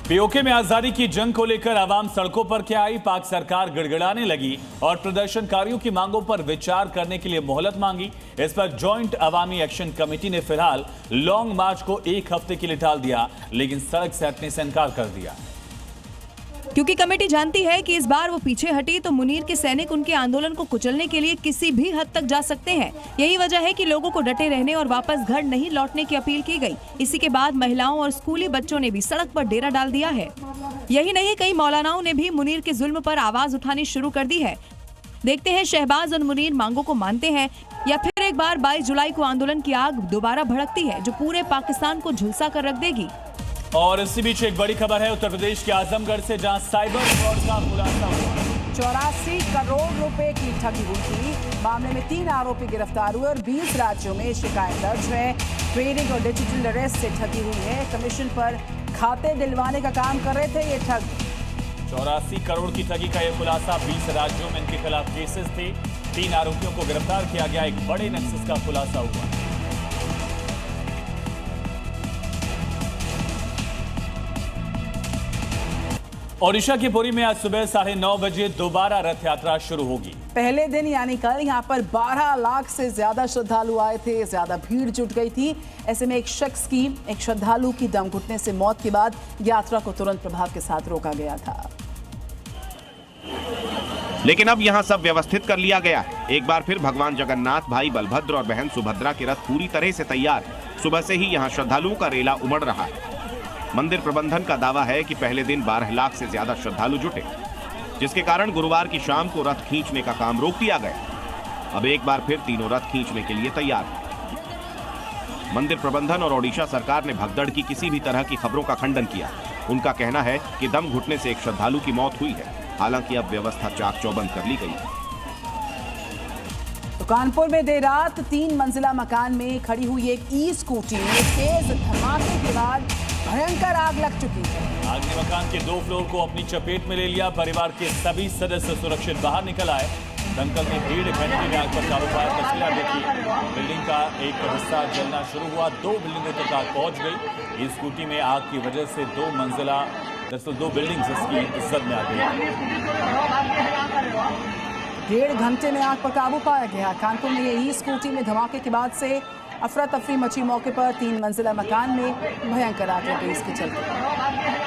PoK में आजादी की जंग को लेकर आवाम सड़कों पर क्या आई? पाक सरकार गिड़गिड़ाने लगी और प्रदर्शनकारियों की मांगों पर विचार करने के लिए मोहलत मांगी। इस पर जॉइंट अवामी एक्शन कमेटी ने फिलहाल लॉन्ग मार्च को एक हफ्ते के लिए टाल दिया, लेकिन सड़क से हटने से इनकार कर दिया। क्योंकि कमेटी जानती है कि इस बार वो पीछे हटी तो मुनीर के सैनिक उनके आंदोलन को कुचलने के लिए किसी भी हद तक जा सकते हैं। यही वजह है कि लोगों को डटे रहने और वापस घर नहीं लौटने की अपील की गई। इसी के बाद महिलाओं और स्कूली बच्चों ने भी सड़क पर डेरा डाल दिया है। यही नहीं, कई मौलानाओं ने भी मुनीर के जुल्म पर आवाज उठानी शुरू कर दी है। देखते हैं शहबाज और मुनीर मांगों को मानते हैं या फिर एक बार 22 जुलाई को आंदोलन की आग दोबारा भड़कती है जो पूरे पाकिस्तान को झुलसा कर रख देगी। और इसी बीच एक बड़ी खबर है उत्तर प्रदेश के आजमगढ़ से, जहां साइबर फ्रॉड का खुलासा हुआ। 84 करोड़ रुपए की ठगी हुई थी। मामले में 3 आरोपी गिरफ्तार हुए और 20 राज्यों में शिकायत दर्ज है। ट्रेडिंग और डिजिटल अरेस्ट से ठगी हुई है। कमीशन पर खाते दिलवाने का काम कर रहे थे ये ठग। 84 करोड़ की ठगी का यह खुलासा। 20 राज्यों में इनके खिलाफ केसेस थे। 3 आरोपियों को गिरफ्तार किया गया। एक बड़े नेक्सस का खुलासा हुआ। ओडिशा के पुरी में आज सुबह 9:30 बजे दोबारा रथ यात्रा शुरू होगी। पहले दिन यानी कल यहाँ पर 12 लाख से ज्यादा श्रद्धालु आए थे। ज्यादा भीड़ जुट गई थी। ऐसे में एक श्रद्धालु की दम घुटने से मौत के बाद यात्रा को तुरंत प्रभाव के साथ रोका गया था। लेकिन अब यहाँ सब व्यवस्थित कर लिया गया है। एक बार फिर भगवान जगन्नाथ, भाई बलभद्र और बहन सुभद्रा के रथ पूरी तरह से तैयार है। सुबह से ही यहाँ श्रद्धालुओं का रेला उमड़ रहा है। मंदिर प्रबंधन का दावा है कि पहले दिन 12 लाख से ज्यादा श्रद्धालु जुटे, जिसके कारण गुरुवार की शाम को रथ खींचने का काम रोक दिया गया। अब एक बार फिर तीनों रथ खींचने के लिए तैयार हैं। मंदिर प्रबंधन और ओडिशा सरकार ने भगदड़ की किसी भी तरह की खबरों का खंडन किया। उनका कहना है कि दम घुटने से एक श्रद्धालु की मौत हुई है। हालांकि अब व्यवस्था चाक चौबंद कर ली गई है। तो कानपुर में देर रात 3 मंजिला मकान में खड़ी हुई एक ई-स्कूटी में तेज धमाके के बाद भयंकर आग लग चुकी है। आग ने मकान के 2 फ्लोर को अपनी चपेट में ले लिया। परिवार के सभी सदस्य सुरक्षित बाहर निकल आए। दमकल ने 1.5 घंटे में आग पर काबू पाया। तस्वीरें देखिए, बिल्डिंग का एक हिस्सा जलना शुरू हुआ। 2 बिल्डिंगों तक आग पहुंच गई। इस स्कूटी में आग की वजह से 2 मंजिला, दरअसल 2 बिल्डिंग्स इसकी जद में आ गई। 1.5 घंटे में आग पर काबू पाया गया। कानपुर में ये ई-स्कूटी में धमाके के बाद से अफरा तफरी मची। मौके पर 3 मंजिला मकान में भयंकर आग लग गई इसके चलते।